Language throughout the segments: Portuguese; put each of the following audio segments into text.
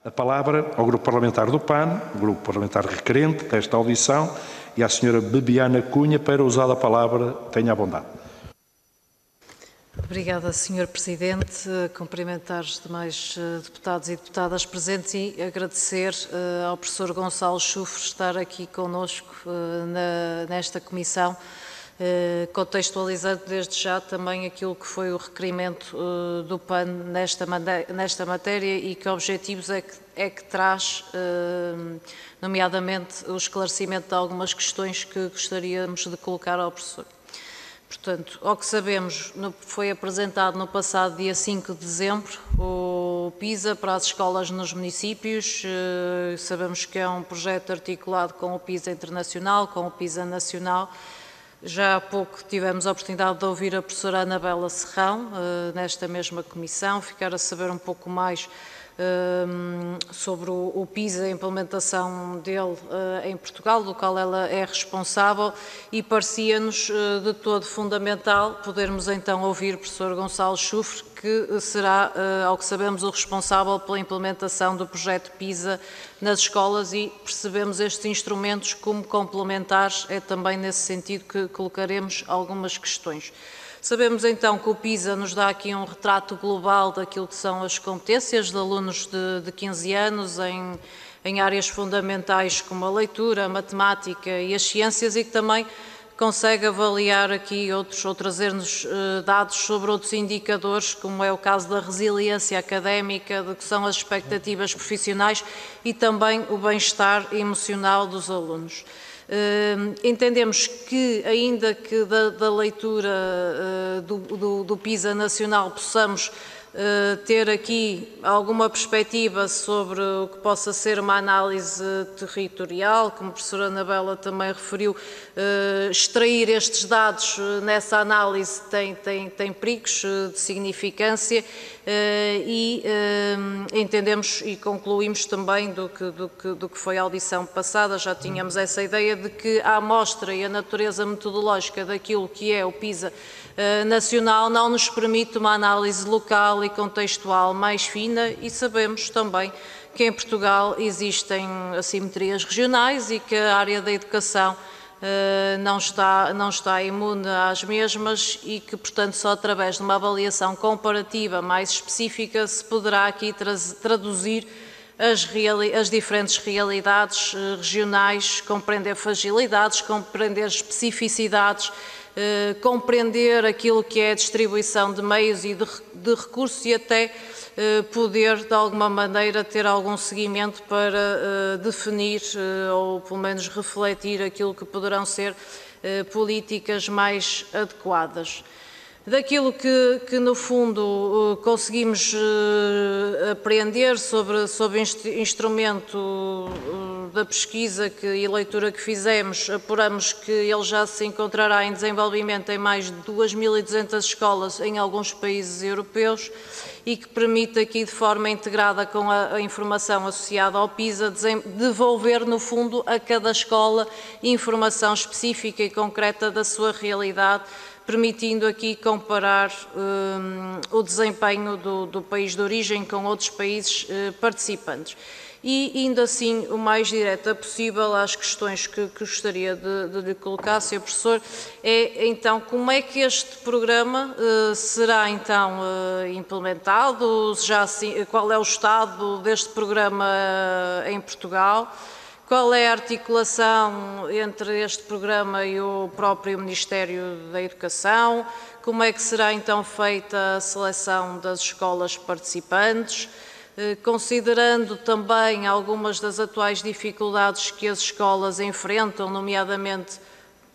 A palavra ao Grupo Parlamentar do PAN, o Grupo Parlamentar requerente desta audição, e à Sra. Bebiana Cunha para usar a palavra. Tenha a bondade. Obrigada, Sr. Presidente. Cumprimentar os demais deputados e deputadas presentes e agradecer ao professor Gonçalo Chufre estar aqui conosco nesta comissão, contextualizando desde já também aquilo que foi o requerimento do PAN nesta matéria e que objetivos é que traz, nomeadamente o esclarecimento de algumas questões que gostaríamos de colocar ao professor. Portanto, ao que sabemos, foi apresentado no passado dia 5 de dezembro o PISA para as escolas nos municípios. Sabemos que é um projeto articulado com o PISA internacional, com o PISA nacional. Já há pouco tivemos a oportunidade de ouvir a professora Anabela Serrão nesta mesma comissão, ficar a saber um pouco mais sobre o PISA, a implementação dele em Portugal, do qual ela é responsável, e parecia-nos de todo fundamental podermos então ouvir o professor Gonçalo Chufre, que será, ao que sabemos, o responsável pela implementação do projeto PISA nas escolas, e percebemos estes instrumentos como complementares. É também nesse sentido que colocaremos algumas questões. Sabemos então que o PISA nos dá aqui um retrato global daquilo que são as competências de alunos de 15 anos em áreas fundamentais como a leitura, a matemática e as ciências, e que também consegue avaliar aqui ou trazer-nos dados sobre outros indicadores, como é o caso da resiliência académica, do que são as expectativas profissionais e também o bem-estar emocional dos alunos. Entendemos que, ainda que da leitura do PISA nacional possamos ter aqui alguma perspectiva sobre o que possa ser uma análise territorial, como a professora Anabela também referiu, extrair estes dados nessa análise tem perigos de significância, e entendemos e concluímos também do que foi a audição passada, já tínhamos essa ideia de que a amostra e a natureza metodológica daquilo que é o PISA nacional não nos permite uma análise local e contextual mais fina, e sabemos também que em Portugal existem assimetrias regionais e que a área da educação não está imune às mesmas, e que, portanto, só através de uma avaliação comparativa mais específica se poderá aqui traduzir as diferentes realidades regionais, compreender fragilidades, compreender especificidades, compreender aquilo que é a distribuição de meios e de recursos, e até poder, de alguma maneira, ter algum seguimento para definir ou, pelo menos, refletir aquilo que poderão ser políticas mais adequadas. Daquilo que no fundo, conseguimos apreender sobre este instrumento da pesquisa e leitura que fizemos, apuramos que ele já se encontrará em desenvolvimento em mais de 2.200 escolas em alguns países europeus, e que permite aqui, de forma integrada com a informação associada ao PISA, devolver, no fundo, a cada escola informação específica e concreta da sua realidade, permitindo aqui comparar o desempenho do país de origem com outros países participantes. E, indo assim o mais direta possível às questões que gostaria de lhe colocar, Sr. Professor, é então como é que este programa será então implementado, qual é o estado deste programa em Portugal, qual é a articulação entre este programa e o próprio Ministério da Educação, como é que será então feita a seleção das escolas participantes, considerando também algumas das atuais dificuldades que as escolas enfrentam, nomeadamente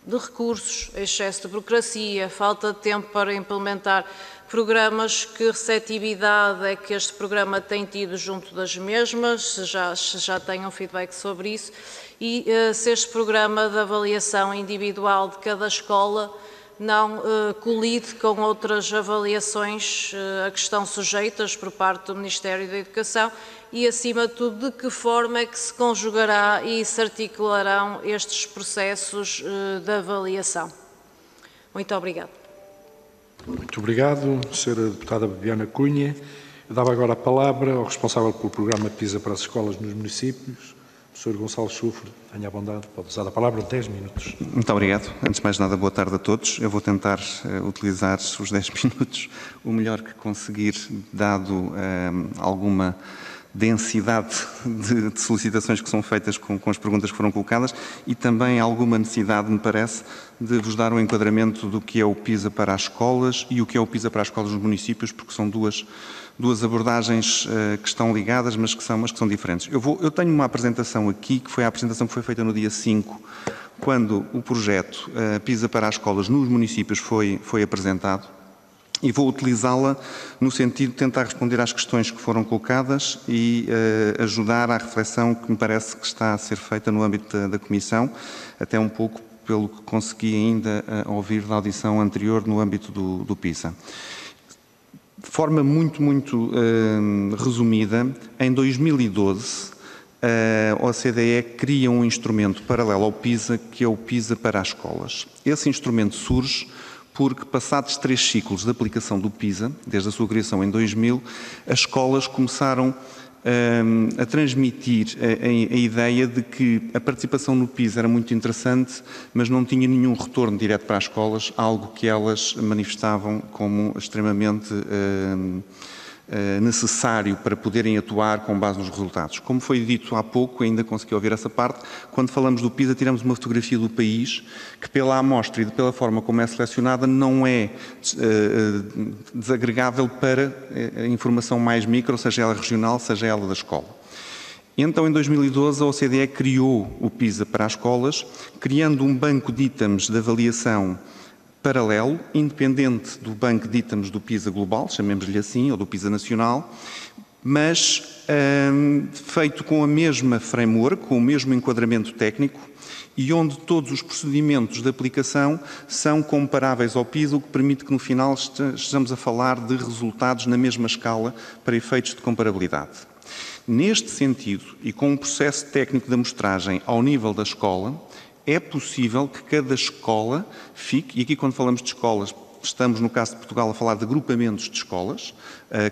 de recursos, excesso de burocracia, falta de tempo para implementar programas, que receptividade é que este programa tem tido junto das mesmas, se já tem um feedback sobre isso, e se este programa de avaliação individual de cada escola não colide com outras avaliações a que estão sujeitas por parte do Ministério da Educação, e, acima de tudo, de que forma é que se conjugará e se articularão estes processos de avaliação. Muito obrigada. Muito obrigado, Sra. Deputada Bebiana Cunha. Eu dava agora a palavra ao responsável pelo programa PISA para as escolas nos municípios, Professor Gonçalo Chufre. Tenha a bondade, pode usar a palavra 10 minutos. Muito obrigado. Antes de mais nada, boa tarde a todos. Eu vou tentar utilizar os 10 minutos o melhor que conseguir, dado alguma densidade de solicitações que são feitas com as perguntas que foram colocadas e também alguma necessidade, me parece, de vos dar um enquadramento do que é o PISA para as escolas e o que é o PISA para as escolas nos municípios, porque são duas abordagens que estão ligadas, mas que são diferentes. Eu tenho uma apresentação aqui, que foi a apresentação que foi feita no dia 5, quando o projeto PISA para as escolas nos municípios foi apresentado, e vou utilizá-la no sentido de tentar responder às questões que foram colocadas e ajudar à reflexão que me parece que está a ser feita no âmbito da Comissão, até um pouco pelo que consegui ainda ouvir da audição anterior no âmbito do PISA. De forma muito resumida, em 2012, a OCDE cria um instrumento paralelo ao PISA, que é o PISA para as escolas. Esse instrumento surge porque, passados 3 ciclos de aplicação do PISA, desde a sua criação em 2000, as escolas começaram a transmitir a ideia de que a participação no PISA era muito interessante, mas não tinha nenhum retorno direto para as escolas, algo que elas manifestavam como extremamente necessário para poderem atuar com base nos resultados. Como foi dito há pouco, ainda consegui ouvir essa parte, quando falamos do PISA tiramos uma fotografia do país que pela amostra e pela forma como é selecionada não é desagregável para a informação mais micro, seja ela regional, seja ela da escola. Então, em 2012, a OCDE criou o PISA para as escolas, criando um banco de itens de avaliação paralelo, independente do banco de itens do PISA global, chamemos-lhe assim, ou do PISA nacional, mas feito com a mesma framework, com o mesmo enquadramento técnico e onde todos os procedimentos de aplicação são comparáveis ao PISA, o que permite que no final estejamos a falar de resultados na mesma escala para efeitos de comparabilidade. Neste sentido, e com um processo técnico de amostragem ao nível da escola, é possível que cada escola fique, e aqui quando falamos de escolas, estamos no caso de Portugal a falar de agrupamentos de escolas,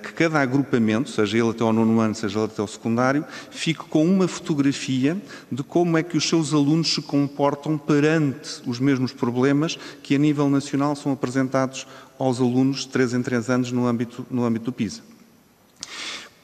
que cada agrupamento, seja ele até ao 9º ano, seja ele até ao secundário, fique com uma fotografia de como é que os seus alunos se comportam perante os mesmos problemas que a nível nacional são apresentados aos alunos de 3 em 3 anos no âmbito do PISA.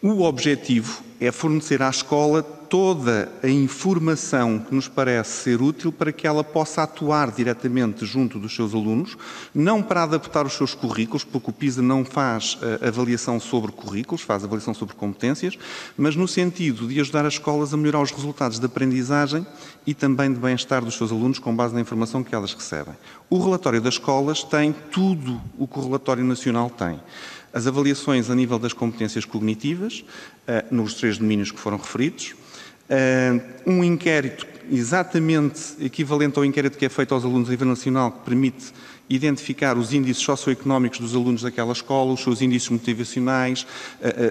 O objetivo é fornecer à escola toda a informação que nos parece ser útil para que ela possa atuar diretamente junto dos seus alunos, não para adaptar os seus currículos, porque o PISA não faz avaliação sobre currículos, faz avaliação sobre competências, mas no sentido de ajudar as escolas a melhorar os resultados de aprendizagem e também de bem-estar dos seus alunos com base na informação que elas recebem. O relatório das escolas tem tudo o que o relatório nacional tem. As avaliações a nível das competências cognitivas, nos 3 domínios que foram referidos, um inquérito exatamente equivalente ao inquérito que é feito aos alunos a nível nacional, que permite identificar os índices socioeconómicos dos alunos daquela escola, os seus índices motivacionais,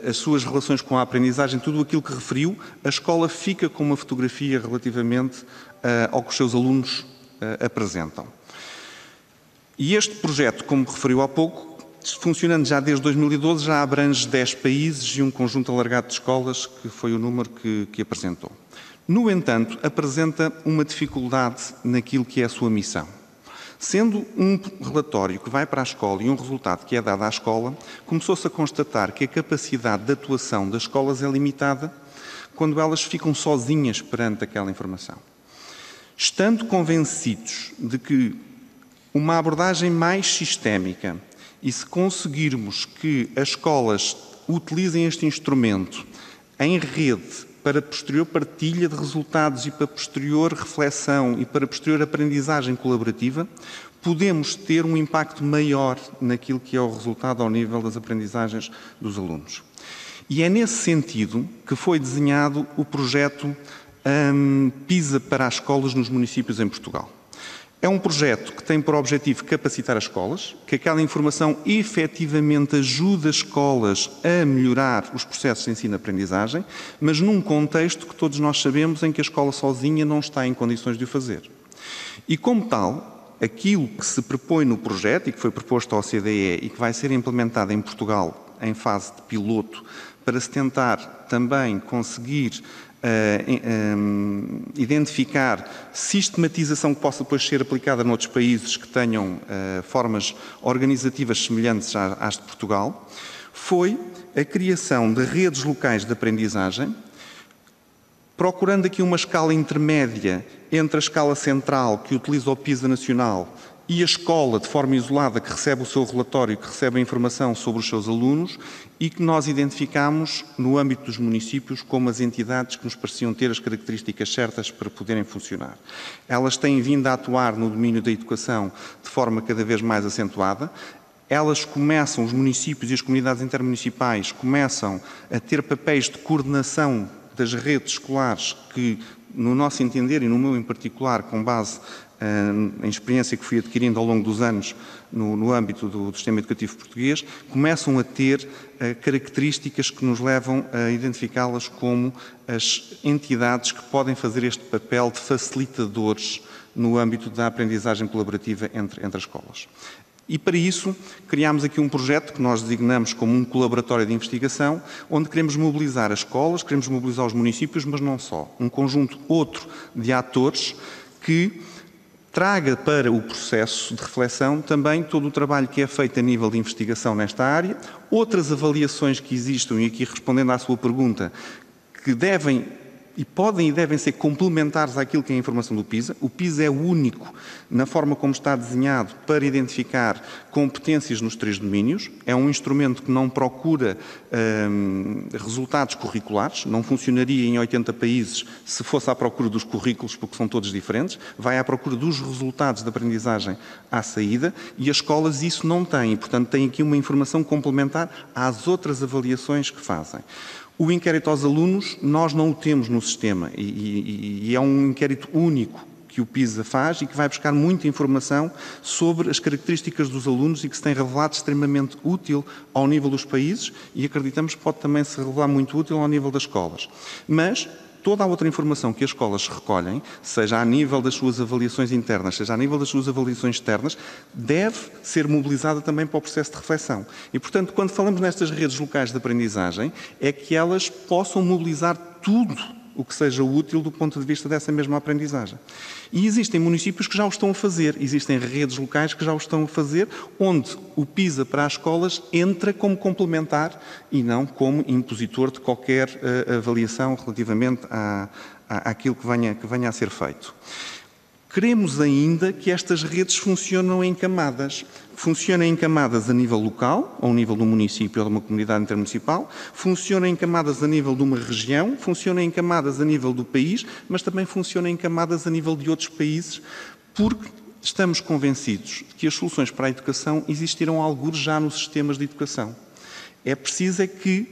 as suas relações com a aprendizagem, tudo aquilo que referiu, a escola fica com uma fotografia relativamente ao que os seus alunos apresentam. E este projeto, como referiu há pouco, funcionando já desde 2012, já abrange 10 países e um conjunto alargado de escolas, que foi o número que apresentou. No entanto, apresenta uma dificuldade naquilo que é a sua missão. Sendo um relatório que vai para a escola e um resultado que é dado à escola, começou-se a constatar que a capacidade de atuação das escolas é limitada quando elas ficam sozinhas perante aquela informação. Estando convencidos de que uma abordagem mais sistémica e se conseguirmos que as escolas utilizem este instrumento em rede para posterior partilha de resultados e para posterior reflexão e para posterior aprendizagem colaborativa, podemos ter um impacto maior naquilo que é o resultado ao nível das aprendizagens dos alunos. E é nesse sentido que foi desenhado o projeto PISA para as escolas nos municípios em Portugal. É um projeto que tem por objetivo capacitar as escolas, que aquela informação efetivamente ajuda as escolas a melhorar os processos de ensino-aprendizagem, mas num contexto que todos nós sabemos em que a escola sozinha não está em condições de o fazer. E como tal, aquilo que se propõe no projeto e que foi proposto à OCDE e que vai ser implementado em Portugal em fase de piloto para se tentar também conseguir identificar sistematização que possa depois ser aplicada noutros países que tenham formas organizativas semelhantes às de Portugal, foi a criação de redes locais de aprendizagem, procurando aqui uma escala intermédia entre a escala central, que utiliza o PISA nacional, e a escola, de forma isolada, que recebe o seu relatório, que recebe a informação sobre os seus alunos e que nós identificamos no âmbito dos municípios como as entidades que nos pareciam ter as características certas para poderem funcionar. Elas têm vindo a atuar no domínio da educação de forma cada vez mais acentuada. Elas começam, os municípios e as comunidades intermunicipais começam a ter papéis de coordenação das redes escolares que, no nosso entender e no meu em particular, com base em experiência que fui adquirindo ao longo dos anos no âmbito do sistema educativo português, começam a ter características que nos levam a identificá-las como as entidades que podem fazer este papel de facilitadores no âmbito da aprendizagem colaborativa entre as escolas. E para isso criámos aqui um projeto que nós designamos como um colaboratório de investigação, onde queremos mobilizar as escolas, queremos mobilizar os municípios, mas não só. Um conjunto outro de atores que traga para o processo de reflexão também todo o trabalho que é feito a nível de investigação nesta área, outras avaliações que existem, e aqui respondendo à sua pergunta, que devem e podem e devem ser complementares àquilo que é a informação do PISA. O PISA é o único, na forma como está desenhado, para identificar competências nos 3 domínios. É um instrumento que não procura resultados curriculares, não funcionaria em 80 países se fosse à procura dos currículos, porque são todos diferentes. Vai à procura dos resultados da aprendizagem à saída, e as escolas isso não têm, portanto têm aqui uma informação complementar às outras avaliações que fazem. O inquérito aos alunos, nós não o temos no sistema e é um inquérito único que o PISA faz e que vai buscar muita informação sobre as características dos alunos e que se tem revelado extremamente útil ao nível dos países e acreditamos que pode também se revelar muito útil ao nível das escolas. Mas toda a outra informação que as escolas recolhem, seja a nível das suas avaliações internas, seja a nível das suas avaliações externas, deve ser mobilizada também para o processo de reflexão. E, portanto, quando falamos nestas redes locais de aprendizagem, é que elas possam mobilizar tudo o que seja útil do ponto de vista dessa mesma aprendizagem. E existem municípios que já o estão a fazer, existem redes locais que já o estão a fazer, onde o PISA para as escolas entra como complementar e não como impositor de qualquer avaliação relativamente àquilo que venha a ser feito. Queremos ainda que estas redes funcionem em camadas. Funcionem em camadas a nível local, ao nível do município ou de uma comunidade intermunicipal, funcionem em camadas a nível de uma região, funcionem em camadas a nível do país, mas também funcionem em camadas a nível de outros países, porque estamos convencidos de que as soluções para a educação existiram algures já nos sistemas de educação. É preciso é que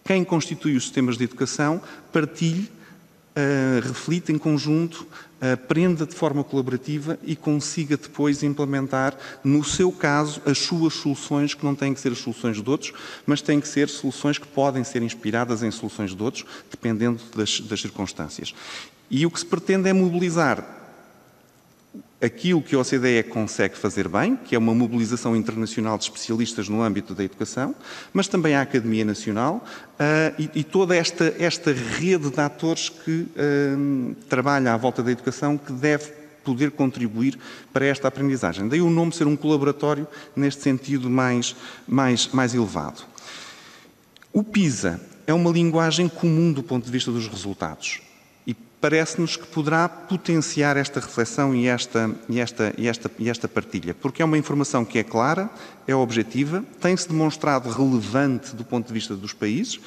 quem constitui os sistemas de educação partilhe, reflita em conjunto, aprenda de forma colaborativa e consiga depois implementar, no seu caso, as suas soluções, que não têm que ser as soluções de outros, mas têm que ser soluções que podem ser inspiradas em soluções de outros, dependendo das circunstâncias. E o que se pretende é mobilizar aquilo que a OCDE consegue fazer bem, que é uma mobilização internacional de especialistas no âmbito da educação, mas também a Academia Nacional e toda esta rede de atores que trabalha à volta da educação, que deve poder contribuir para esta aprendizagem. Daí o nome ser um colaboratório neste sentido mais elevado. O PISA é uma linguagem comum do ponto de vista dos resultados. Parece-nos que poderá potenciar esta reflexão e esta partilha, porque é uma informação que é clara, é objetiva, tem-se demonstrado relevante do ponto de vista dos países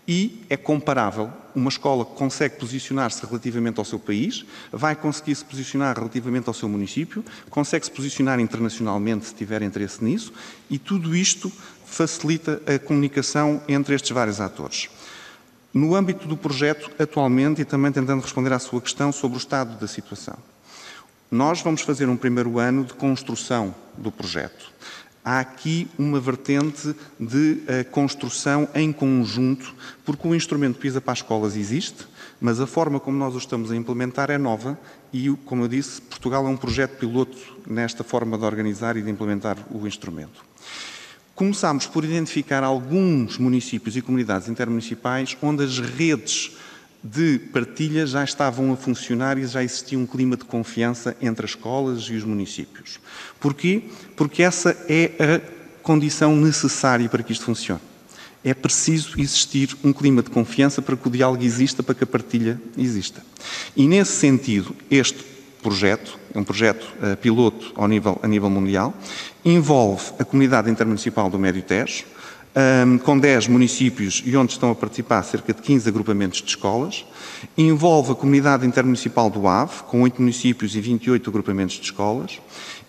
e é comparável. Uma escola que consegue posicionar-se relativamente ao seu país, vai conseguir se posicionar relativamente ao seu município, consegue se posicionar internacionalmente se tiver interesse nisso, e tudo isto facilita a comunicação entre estes vários atores. No âmbito do projeto, atualmente, e também tentando responder à sua questão sobre o estado da situação, nós vamos fazer um primeiro ano de construção do projeto. Há aqui uma vertente de construção em conjunto, porque o instrumento PISA para as escolas existe, mas a forma como nós o estamos a implementar é nova e, como eu disse, Portugal é um projeto piloto nesta forma de organizar e de implementar o instrumento. começámos por identificar alguns municípios e comunidades intermunicipais onde as redes de partilha já estavam a funcionar e já existia um clima de confiança entre as escolas e os municípios. Porquê? Porque essa é a condição necessária para que isto funcione. É preciso existir um clima de confiança para que o diálogo exista, para que a partilha exista. E, nesse sentido, este projeto, é um projeto piloto a nível mundial, envolve a comunidade intermunicipal do Médio Tejo, com 10 municípios e onde estão a participar cerca de 15 agrupamentos de escolas, envolve a comunidade intermunicipal do Ave, com 8 municípios e 28 agrupamentos de escolas,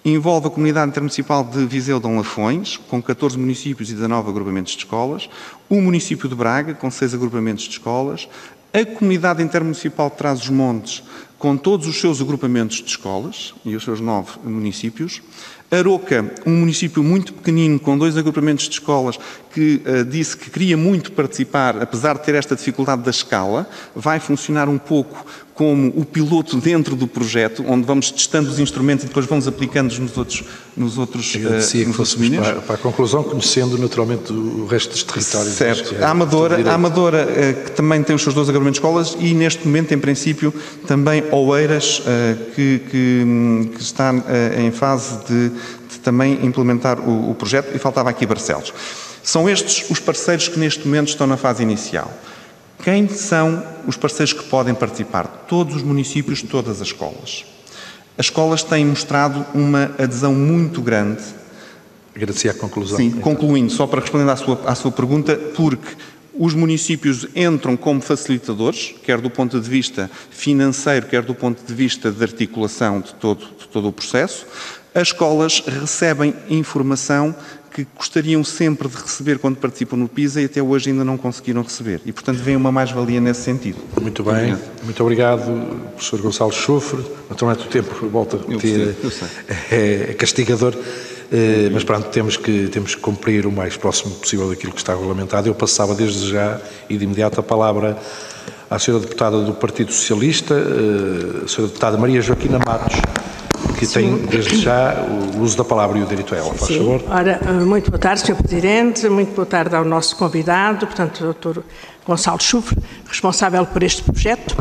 envolve a comunidade intermunicipal de Viseu de Dom Lafões, com 14 municípios e 19 agrupamentos de escolas, o município de Braga, com 6 agrupamentos de escolas, a comunidade intermunicipal de Trás-os-Montes, com todos os seus agrupamentos de escolas e os seus 9 municípios, Aroca, um município muito pequenino, com 2 agrupamentos de escolas, que disse que queria muito participar, apesar de ter esta dificuldade da escala, vai funcionar um pouco como o piloto dentro do projeto, onde vamos testando os instrumentos e depois vamos aplicando-os nos outros Agradecia que fôssemos para a conclusão, conhecendo naturalmente o resto dos territórios. Certo. A Amadora, que também tem os seus 2 agrupamentos de escolas, e neste momento, em princípio, também Oeiras, que está em fase de também implementar o projeto, e faltava aqui Barcelos. São estes os parceiros que neste momento estão na fase inicial. Quem são os parceiros que podem participar? Todos os municípios, todas as escolas. As escolas têm mostrado uma adesão muito grande. Agradecia a conclusão. Sim, concluindo, só para responder à sua pergunta, porque os municípios entram como facilitadores, quer do ponto de vista financeiro, quer do ponto de vista de articulação de todo o processo. As escolas recebem informação que gostariam sempre de receber quando participam no PISA e até hoje ainda não conseguiram receber. E, portanto, vem uma mais-valia nesse sentido. Muito bem. Muito obrigado, professor Gonçalo Chofre. Naturalmente o tempo volta a ter, é castigador, mas pronto, temos que cumprir o mais próximo possível daquilo que está regulamentado. Eu passava desde já e de imediato a palavra à senhora deputada do Partido Socialista, a senhora deputada Maria Joaquina Matos, que tem desde já o uso da palavra e o direito a ela. Faz favor. Ora, muito boa tarde, Sr. Presidente, muito boa tarde ao nosso convidado, portanto, o Dr. Gonçalo Chofre, responsável por este projeto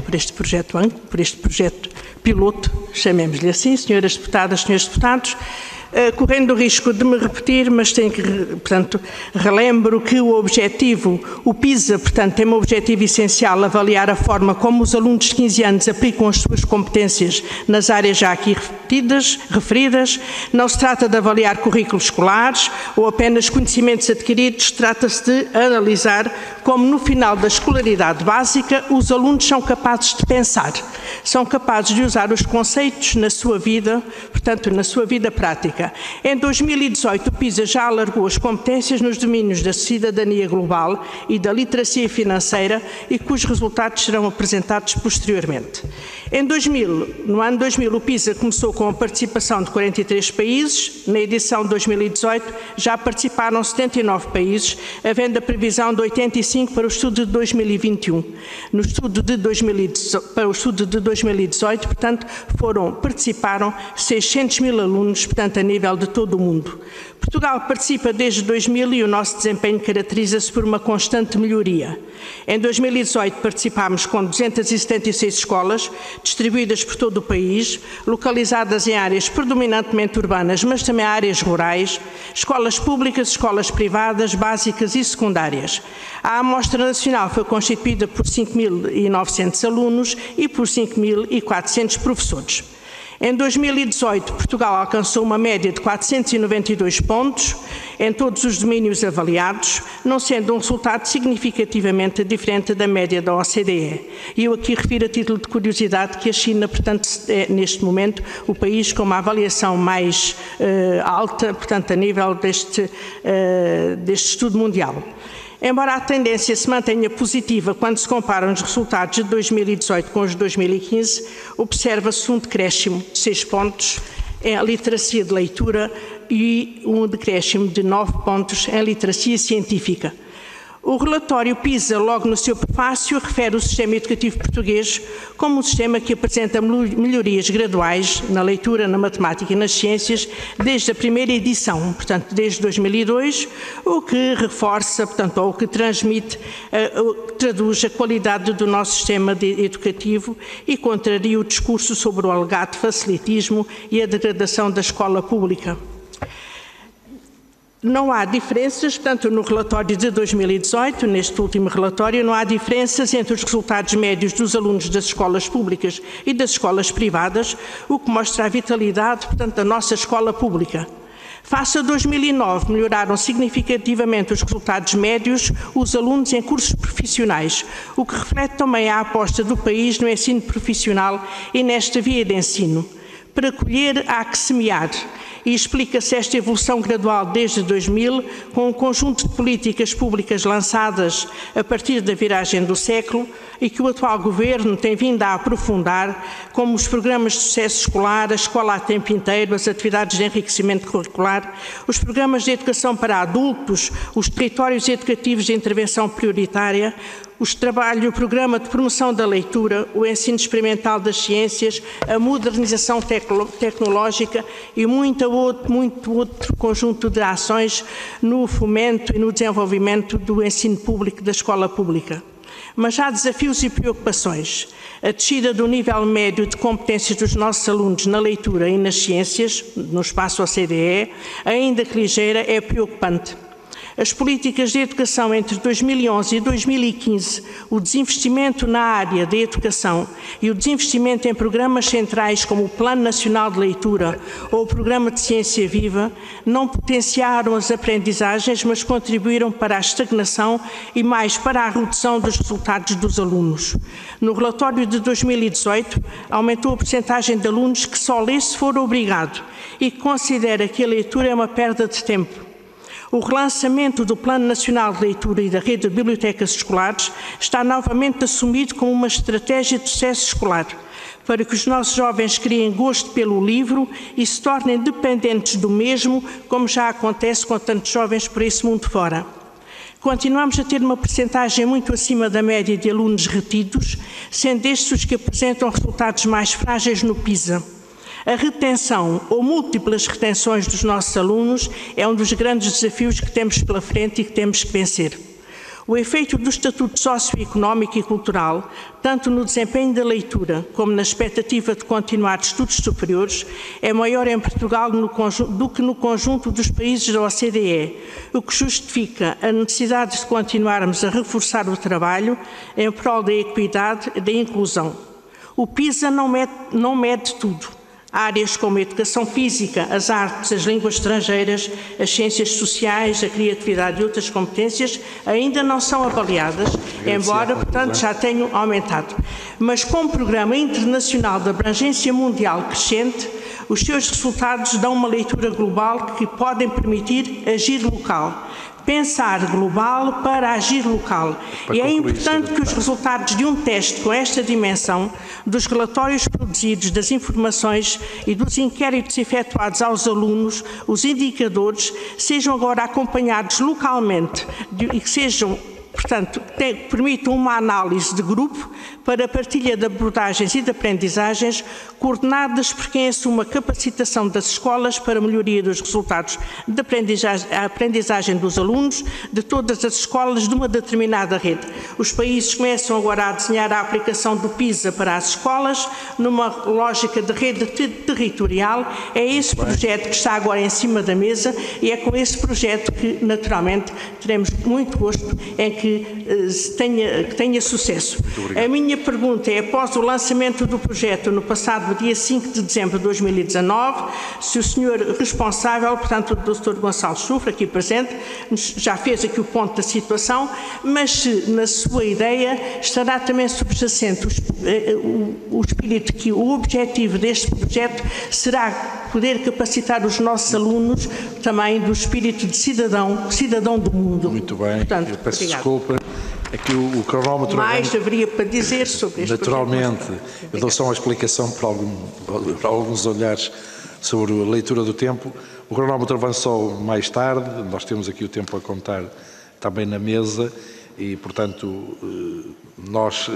ANCO, por este projeto piloto, chamemos-lhe assim, senhoras deputadas, senhores deputados. Correndo o risco de me repetir, mas tenho que, portanto, relembro que o objetivo, o PISA, portanto, tem um objetivo essencial, avaliar a forma como os alunos de 15 anos aplicam as suas competências nas áreas já aqui referidas. Não se trata de avaliar currículos escolares ou apenas conhecimentos adquiridos, trata-se de analisar como no final da escolaridade básica os alunos são capazes de pensar, são capazes de usar os conceitos na sua vida, portanto, na sua vida prática. Em 2018, o PISA já alargou as competências nos domínios da cidadania global e da literacia financeira e cujos resultados serão apresentados posteriormente. No ano 2000, o PISA começou com a participação de 43 países. Na edição de 2018, já participaram 79 países, havendo a previsão de 85 para o estudo de 2021. No estudo para o estudo de 2018, portanto, participaram 600 mil alunos, portanto, a nível de todo o mundo. Portugal participa desde 2000 e o nosso desempenho caracteriza-se por uma constante melhoria. Em 2018 participámos com 276 escolas, distribuídas por todo o país, localizadas em áreas predominantemente urbanas, mas também áreas rurais, escolas públicas, escolas privadas, básicas e secundárias. A amostra nacional foi constituída por 5.900 alunos e por 5.400 professores. Em 2018, Portugal alcançou uma média de 492 pontos em todos os domínios avaliados, não sendo um resultado significativamente diferente da média da OCDE. E eu aqui refiro a título de curiosidade que a China, portanto, é neste momento o país com uma avaliação mais alta, portanto, a nível deste estudo mundial. Embora a tendência se mantenha positiva quando se comparam os resultados de 2018 com os de 2015, observa-se um decréscimo de 6 pontos em literacia de leitura e um decréscimo de 9 pontos em literacia científica. O relatório PISA, logo no seu prefácio, refere o sistema educativo português como um sistema que apresenta melhorias graduais na leitura, na matemática e nas ciências desde a primeira edição, portanto, desde 2002, o que reforça, portanto, ou o que transmite, traduz a qualidade do nosso sistema educativo e contraria o discurso sobre o alegado facilitismo e a degradação da escola pública. Não há diferenças, portanto, no relatório de 2018, neste último relatório, não há diferenças entre os resultados médios dos alunos das escolas públicas e das escolas privadas, o que mostra a vitalidade, portanto, da nossa escola pública. Face a 2009, melhoraram significativamente os resultados médios os alunos em cursos profissionais, o que reflete também a aposta do país no ensino profissional e nesta via de ensino. Para colher, há que semear. E explica-se esta evolução gradual desde 2000 com um conjunto de políticas públicas lançadas a partir da viragem do século e que o atual Governo tem vindo a aprofundar, como os programas de sucesso escolar, a escola a tempo inteiro, as atividades de enriquecimento curricular, os programas de educação para adultos, os territórios educativos de intervenção prioritária, o programa de promoção da leitura, o ensino experimental das ciências, a modernização tecnológica e muito outro conjunto de ações no fomento e no desenvolvimento do ensino público, da escola pública. Mas há desafios e preocupações. A descida do nível médio de competências dos nossos alunos na leitura e nas ciências, no espaço OCDE, ainda que ligeira, é preocupante. As políticas de educação entre 2011 e 2015, o desinvestimento na área da educação e o desinvestimento em programas centrais como o Plano Nacional de Leitura ou o Programa de Ciência Viva, não potenciaram as aprendizagens, mas contribuíram para a estagnação e mais para a redução dos resultados dos alunos. No relatório de 2018, aumentou a percentagem de alunos que só lê se for obrigado e que considera que a leitura é uma perda de tempo. O relançamento do Plano Nacional de Leitura e da Rede de Bibliotecas Escolares está novamente assumido como uma estratégia de sucesso escolar, para que os nossos jovens criem gosto pelo livro e se tornem dependentes do mesmo, como já acontece com tantos jovens por esse mundo fora. Continuamos a ter uma percentagem muito acima da média de alunos retidos, sendo estes os que apresentam resultados mais frágeis no PISA. A retenção ou múltiplas retenções dos nossos alunos é um dos grandes desafios que temos pela frente e que temos que vencer. O efeito do estatuto socioeconómico e cultural, tanto no desempenho da leitura como na expectativa de continuar estudos superiores, é maior em Portugal do que no conjunto dos países da OCDE, o que justifica a necessidade de continuarmos a reforçar o trabalho em prol da equidade e da inclusão. O PISA não mede tudo. Áreas como a educação física, as artes, as línguas estrangeiras, as ciências sociais, a criatividade e outras competências ainda não são avaliadas, embora, portanto, já tenham aumentado. Mas com um programa internacional de abrangência mundial crescente, os seus resultados dão uma leitura global que podem permitir agir local. Pensar global para agir local. E é importante que os resultados de um teste com esta dimensão, dos relatórios produzidos, das informações e dos inquéritos efetuados aos alunos, os indicadores, sejam agora acompanhados localmente e que sejam, portanto, permitam uma análise de grupo para a partilha de abordagens e de aprendizagens coordenadas por quem assume a capacitação das escolas para a melhoria dos resultados de aprendizagem dos alunos de todas as escolas de uma determinada rede. Os países começam agora a desenhar a aplicação do PISA para as escolas numa lógica de rede territorial. É esse projeto que está agora em cima da mesa e é com esse projeto que, naturalmente, teremos muito gosto em que tenha sucesso. A minha pergunta é, após o lançamento do projeto no passado dia 5 de dezembro de 2019, se o senhor responsável, portanto o Dr. Gonçalo Chufre, aqui presente, já fez aqui o ponto da situação, mas se na sua ideia estará também subjacente o espírito que o objetivo deste projeto será poder capacitar os nossos alunos também do espírito de cidadão do mundo. Muito bem, portanto, eu peço obrigado. Desculpa. Aqui o cronómetro... Mais haveria para dizer sobre este naturalmente, projeto. eu dou só uma explicação para alguns olhares sobre a leitura do tempo. O cronómetro avançou mais tarde, nós temos aqui o tempo a contar também na mesa e, portanto, nós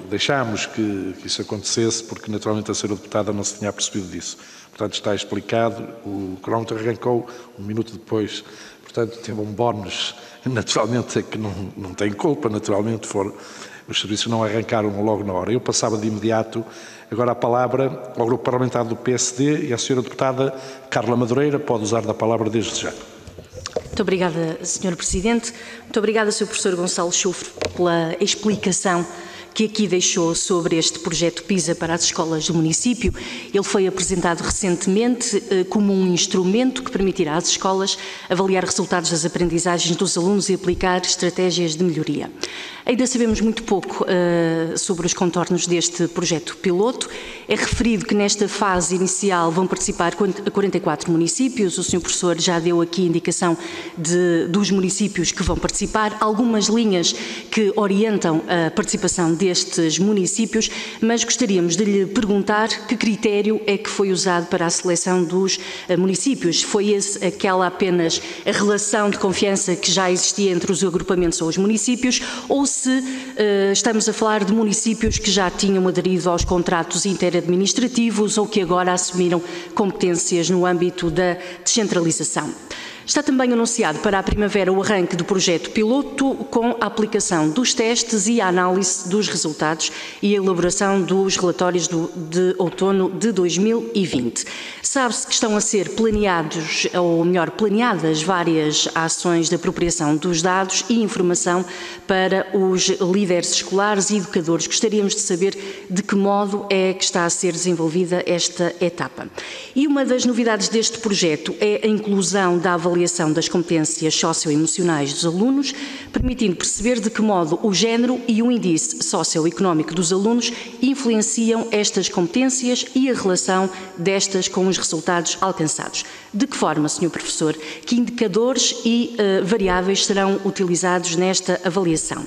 deixámos que isso acontecesse porque, naturalmente, a senhora deputada não se tinha percebido disso. Portanto, está explicado, o cronómetro arrancou um minuto depois, portanto, teve um bónus, naturalmente, é que não tem culpa, naturalmente, os serviços não arrancaram logo na hora. Eu passava de imediato agora a palavra ao Grupo Parlamentar do PSD e à senhora deputada Carla Madureira, pode usar da palavra desde já. Muito obrigada, Sr. Presidente. Muito obrigada, Sr. Professor Gonçalo Chufre, pela explicação que aqui deixou sobre este projeto PISA para as escolas do município. Ele foi apresentado recentemente como um instrumento que permitirá às escolas avaliar resultados das aprendizagens dos alunos e aplicar estratégias de melhoria. Ainda sabemos muito pouco sobre os contornos deste projeto piloto. É referido que nesta fase inicial vão participar 44 municípios. O Sr. Professor já deu aqui indicação dos municípios que vão participar, algumas linhas que orientam a participação destes municípios, mas gostaríamos de lhe perguntar que critério é que foi usado para a seleção dos municípios. Foi aquela apenas a relação de confiança que já existia entre os agrupamentos ou os municípios, ou se estamos a falar de municípios que já tinham aderido aos contratos interadministrativos ou que agora assumiram competências no âmbito da descentralização. Está também anunciado para a primavera o arranque do projeto piloto com a aplicação dos testes e a análise dos resultados e a elaboração dos relatórios de outono de 2020. Sabe-se que estão a ser planeados, ou melhor, planeadas várias ações de apropriação dos dados e informação para os líderes escolares e educadores. Gostaríamos de saber de que modo é que está a ser desenvolvida esta etapa. E uma das novidades deste projeto é a inclusão da avaliação das competências socioemocionais dos alunos, permitindo perceber de que modo o género e o índice socioeconómico dos alunos influenciam estas competências e a relação destas com os resultados alcançados. De que forma, Sr. Professor, que indicadores e variáveis serão utilizados nesta avaliação?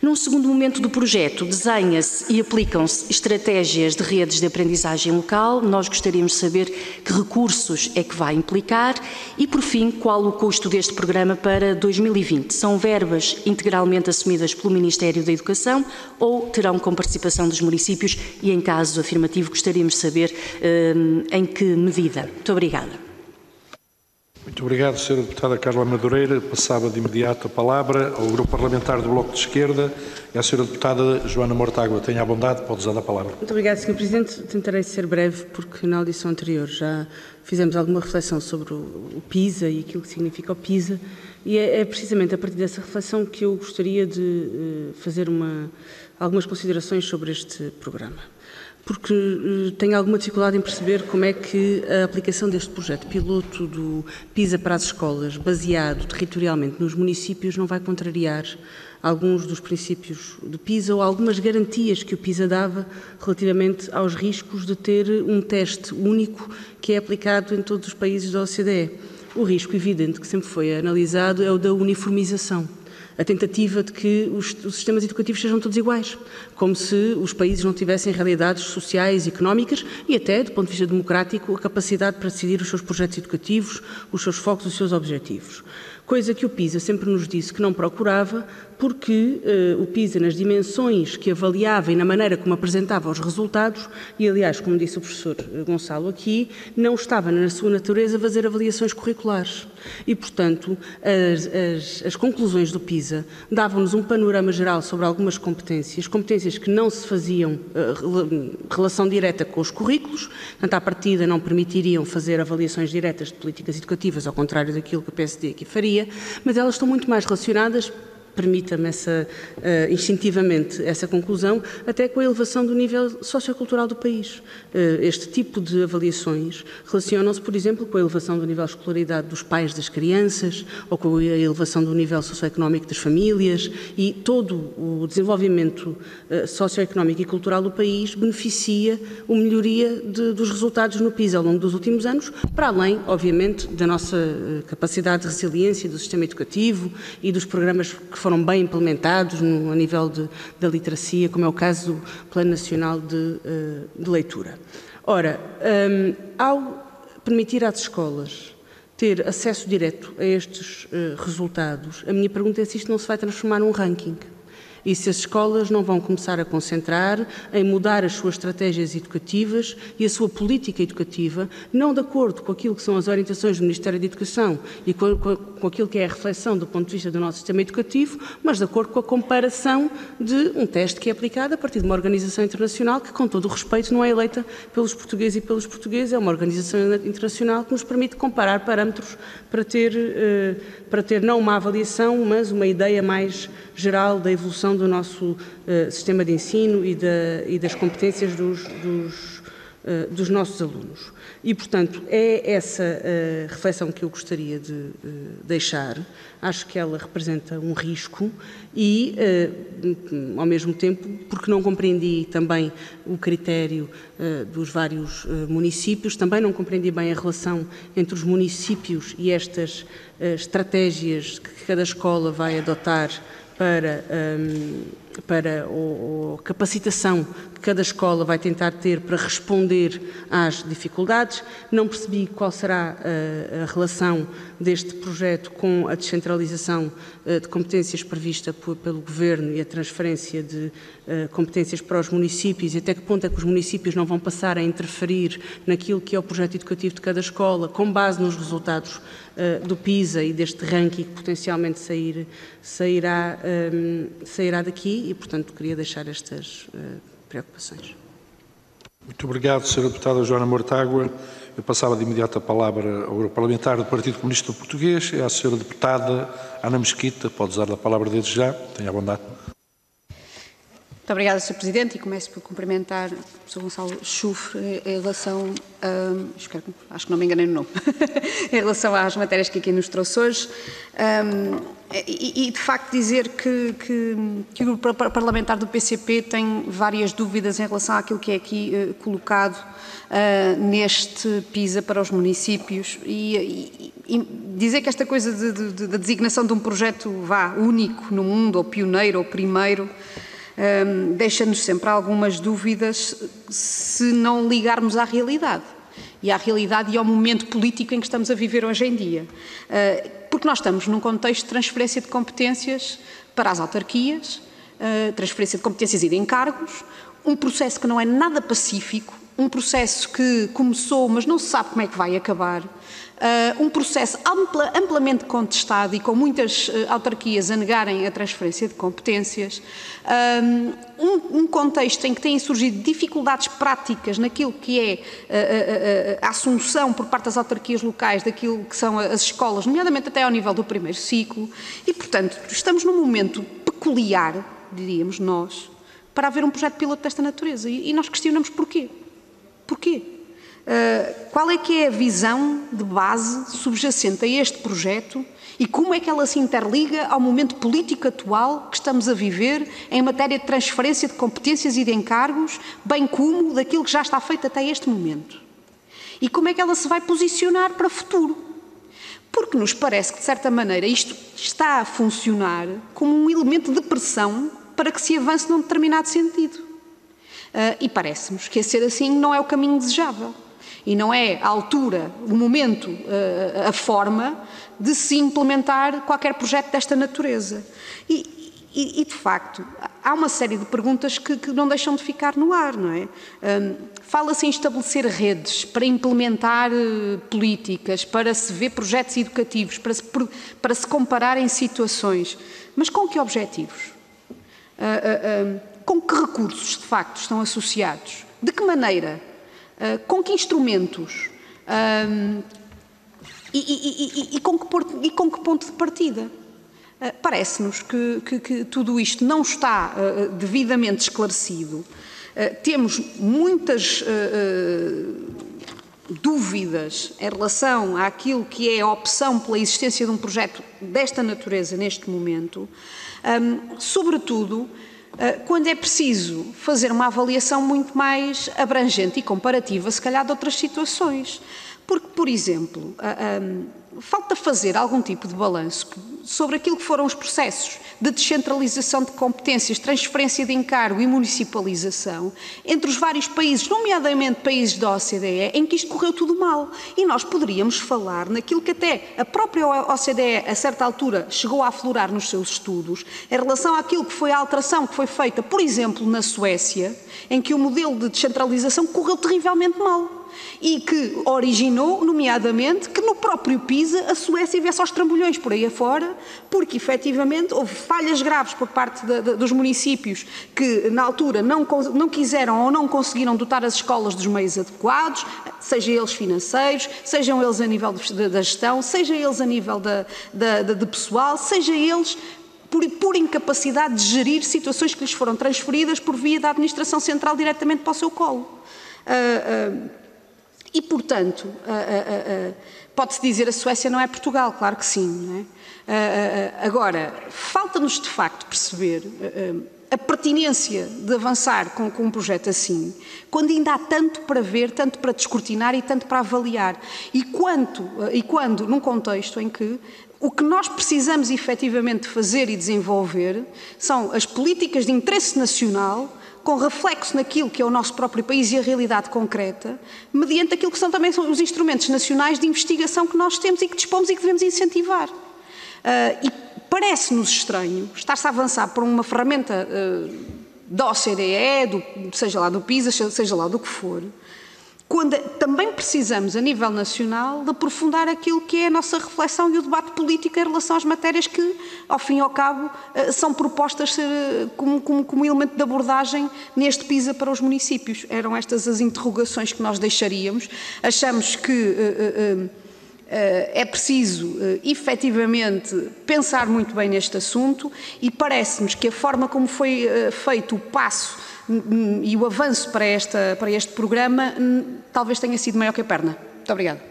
Num segundo momento do projeto, desenha-se e aplicam-se estratégias de redes de aprendizagem local. Nós gostaríamos de saber que recursos é que vai implicar e, por fim, qual o custo deste programa para 2020. São verbas integralmente assumidas pelo Ministério da Educação ou terão com participação dos municípios e, em caso afirmativo, gostaríamos de saber em que medida. Muito obrigada. Muito obrigado, Sra. Deputada Carla Madureira. Passava de imediato a palavra ao Grupo Parlamentar do Bloco de Esquerda e à Sra. Deputada Joana Mortágua. Tenha a bondade, pode usar a palavra. Muito obrigada, Sr. Presidente. Tentarei ser breve, porque na audição anterior já fizemos alguma reflexão sobre o PISA e aquilo que significa o PISA, e é precisamente a partir dessa reflexão que eu gostaria de fazer algumas considerações sobre este programa. Porque tenho alguma dificuldade em perceber como é que a aplicação deste projeto piloto do PISA para as escolas, baseado territorialmente nos municípios, não vai contrariar alguns dos princípios do PISA ou algumas garantias que o PISA dava relativamente aos riscos de ter um teste único que é aplicado em todos os países da OCDE. O risco evidente que sempre foi analisado é o da uniformização. A tentativa de que os sistemas educativos sejam todos iguais, como se os países não tivessem realidades sociais, económicas e até, do ponto de vista democrático, a capacidade para decidir os seus projetos educativos, os seus focos, os seus objetivos. Coisa que o PISA sempre nos disse que não procurava, porque o PISA, nas dimensões que avaliava e na maneira como apresentava os resultados, e aliás, como disse o professor Gonçalo aqui, não estava na sua natureza fazer avaliações curriculares. E, portanto, as conclusões do PISA davam-nos um panorama geral sobre algumas competências que não se faziam relação direta com os currículos, portanto, à partida não permitiriam fazer avaliações diretas de políticas educativas, ao contrário daquilo que o PSD aqui faria, mas elas estão muito mais relacionadas, permita-me instintivamente essa conclusão, até com a elevação do nível sociocultural do país. Este tipo de avaliações relacionam-se, por exemplo, com a elevação do nível de escolaridade dos pais das crianças ou com a elevação do nível socioeconómico das famílias, e todo o desenvolvimento socioeconómico e cultural do país beneficia a melhoria dos resultados no PISA ao longo dos últimos anos, para além, obviamente, da nossa capacidade de resiliência do sistema educativo e dos programas que foram bem implementados a nível da literacia, como é o caso do Plano Nacional de Leitura. Ora, ao permitir às escolas ter acesso direto a estes resultados, a minha pergunta é se isto não se vai transformar num ranking. E se as escolas não vão começar a concentrar em mudar as suas estratégias educativas e a sua política educativa, não de acordo com aquilo que são as orientações do Ministério da Educação e com aquilo que é a reflexão do ponto de vista do nosso sistema educativo, mas de acordo com a comparação de um teste que é aplicado a partir de uma organização internacional que, com todo o respeito, não é eleita pelos portugueses e pelos portugueses, é uma organização internacional que nos permite comparar parâmetros para ter não uma avaliação, mas uma ideia mais geral da evolução do nosso sistema de ensino e das competências dos nossos alunos. E, portanto, é essa reflexão que eu gostaria de deixar. Acho que ela representa um risco e, ao mesmo tempo, porque não compreendi também o critério dos vários municípios, também não compreendi bem a relação entre os municípios e estas estratégias que cada escola vai adotar para a capacitação que cada escola vai tentar ter para responder às dificuldades. Não percebi qual será a relação deste projeto com a descentralização de competências prevista pelo Governo e a transferência de competências para os municípios e até que ponto é que os municípios não vão passar a interferir naquilo que é o projeto educativo de cada escola, com base nos resultados do PISA e deste ranking que potencialmente sairá daqui e, portanto, queria deixar estas preocupações. Muito obrigado, Sra. Deputada Joana Mortágua. Eu passava de imediato a palavra ao Grupo Parlamentar do Partido Comunista Português e à Sra. Deputada Ana Mesquita. Pode usar a palavra desde já. Tenha a bondade. Muito obrigada, Sr. Presidente, e começo por cumprimentar o Sr. Gonçalo Chufre em relação acho que não me enganei no nome, em relação às matérias que aqui nos trouxe hoje, e de facto dizer que o Grupo Parlamentar do PCP tem várias dúvidas em relação àquilo que é aqui colocado neste PISA para os municípios e dizer que esta coisa da designação de um projeto único no mundo, ou pioneiro, ou primeiro, deixa-nos sempre algumas dúvidas se não ligarmos à realidade. E à realidade e ao momento político em que estamos a viver hoje em dia. Porque nós estamos num contexto de transferência de competências para as autarquias, transferência de competências e de encargos, um processo que não é nada pacífico, um processo que começou, mas não se sabe como é que vai acabar, um processo amplamente contestado e com muitas autarquias a negarem a transferência de competências, um contexto em que têm surgido dificuldades práticas naquilo que é a assunção por parte das autarquias locais daquilo que são as escolas, nomeadamente até ao nível do primeiro ciclo, e, portanto, estamos num momento peculiar, diríamos nós, para haver um projeto piloto desta natureza. E nós questionamos porquê. Porquê? Qual é que é a visão de base subjacente a este projeto e como é que ela se interliga ao momento político atual que estamos a viver em matéria de transferência de competências e de encargos, bem como daquilo que já está feito até este momento? E como é que ela se vai posicionar para o futuro? Porque nos parece que, de certa maneira, isto está a funcionar como um elemento de pressão para que se avance num determinado sentido. E parece-nos que, a ser assim, não é o caminho desejável. E não é a altura, o momento, a forma de se implementar qualquer projeto desta natureza. E de facto, há uma série de perguntas que não deixam de ficar no ar, não é? Fala-se em estabelecer redes para implementar políticas, para se ver projetos educativos, para se comparar em situações. Mas com que objetivos? Com que recursos, de facto, estão associados? De que maneira? Com que instrumentos? E com que ponto de partida? Parece-nos que tudo isto não está devidamente esclarecido. Temos muitas dúvidas em relação àquilo que é a opção pela existência de um projeto desta natureza neste momento, sobretudo quando é preciso fazer uma avaliação muito mais abrangente e comparativa, se calhar, de outras situações. Porque, por exemplo, falta fazer algum tipo de balanço sobre aquilo que foram os processos de descentralização de competências, transferência de encargo e municipalização entre os vários países, nomeadamente países da OCDE, em que isto correu tudo mal. E nós poderíamos falar naquilo que até a própria OCDE, a certa altura, chegou a aflorar nos seus estudos, em relação àquilo que foi a alteração que foi feita, por exemplo, na Suécia, em que o modelo de descentralização correu terrivelmente mal. E que originou, nomeadamente, que no próprio PISA a Suécia viesse aos trambolhões por aí afora, porque efetivamente houve falhas graves por parte dos municípios que na altura não quiseram ou não conseguiram dotar as escolas dos meios adequados, seja eles financeiros, sejam eles a nível da gestão, seja eles a nível de pessoal, seja eles por incapacidade de gerir situações que lhes foram transferidas por via da administração central diretamente para o seu colo. E, portanto, pode-se dizer a Suécia não é Portugal, claro que sim, não é? Agora, falta-nos de facto perceber a pertinência de avançar com um projeto assim, quando ainda há tanto para ver, tanto para descortinar e tanto para avaliar. E quando num contexto em que o que nós precisamos efetivamente fazer e desenvolver são as políticas de interesse nacional, com reflexo naquilo que é o nosso próprio país e a realidade concreta, mediante aquilo que são também os instrumentos nacionais de investigação que nós temos e que dispomos e que devemos incentivar. E parece-nos estranho estar-se a avançar por uma ferramenta da OCDE, seja lá do PISA, seja lá do que for, quando também precisamos, a nível nacional, de aprofundar aquilo que é a nossa reflexão e o debate político em relação às matérias que, ao fim e ao cabo, são propostas como elemento de abordagem neste PISA para os municípios. Eram estas as interrogações que nós deixaríamos. Achamos que é preciso, efetivamente, pensar muito bem neste assunto e parece-nos que a forma como foi feito o passo e o avanço para este programa talvez tenha sido maior que a perna. Muito obrigada.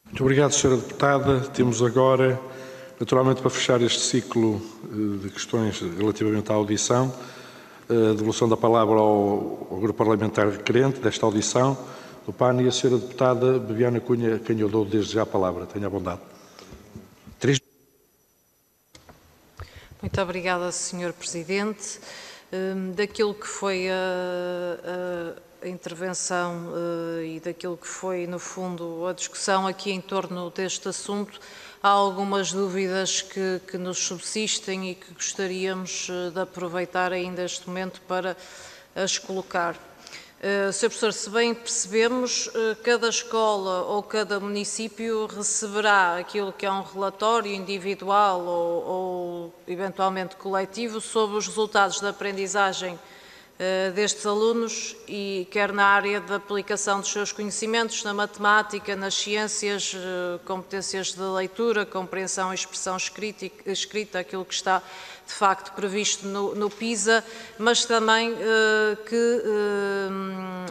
Muito obrigado, Sra. Deputada. Temos agora, naturalmente, para fechar este ciclo de questões relativamente à audição, a devolução da palavra ao Grupo Parlamentar requerente desta audição, do PAN, e a Sra. Deputada Bebiana Cunha, a quem eu dou desde já a palavra. Tenha a bondade. Muito obrigada, Sr. Presidente. Daquilo que foi a intervenção e daquilo que foi, no fundo, a discussão aqui em torno deste assunto, há algumas dúvidas que nos subsistem e que gostaríamos de aproveitar ainda este momento para as colocar. Sr. Professor, se bem percebemos, cada escola ou cada município receberá aquilo que é um relatório individual ou eventualmente coletivo sobre os resultados da aprendizagem destes alunos, e quer na área da aplicação dos seus conhecimentos, na matemática, nas ciências, competências de leitura, compreensão e expressão escrita, aquilo que está de facto previsto no PISA, mas também que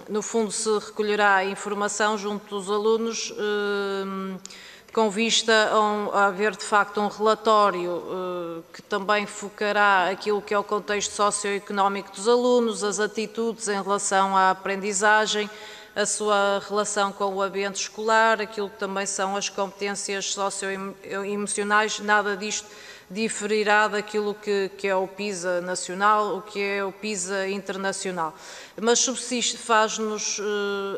no fundo se recolherá a informação junto dos alunos com vista a haver de facto um relatório que também focará aquilo que é o contexto socioeconómico dos alunos, as atitudes em relação à aprendizagem, a sua relação com o ambiente escolar, aquilo que também são as competências socioemocionais. Nada disto diferirá daquilo que é o PISA nacional, o que é o PISA internacional. Mas subsiste, faz-nos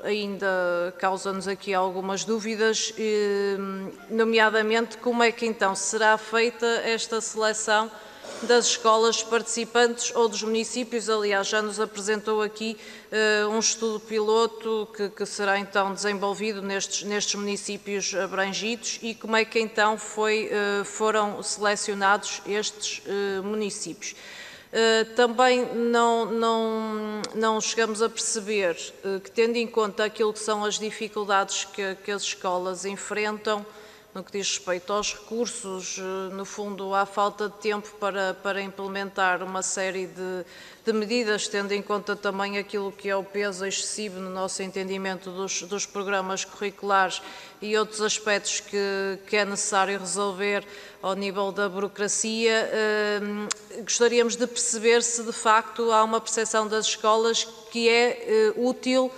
ainda, causa-nos aqui algumas dúvidas, nomeadamente como é que então será feita esta seleção das escolas participantes ou dos municípios. Aliás, já nos apresentou aqui um estudo piloto que será então desenvolvido nestes municípios abrangidos, e como é que então foram selecionados estes municípios. Também não chegamos a perceber que, tendo em conta aquilo que são as dificuldades que as escolas enfrentam, no que diz respeito aos recursos, no fundo há falta de tempo para implementar uma série de medidas, tendo em conta também aquilo que é o peso excessivo, no nosso entendimento, dos programas curriculares e outros aspectos que é necessário resolver ao nível da burocracia. Gostaríamos de perceber se de facto há uma percepção das escolas que é útil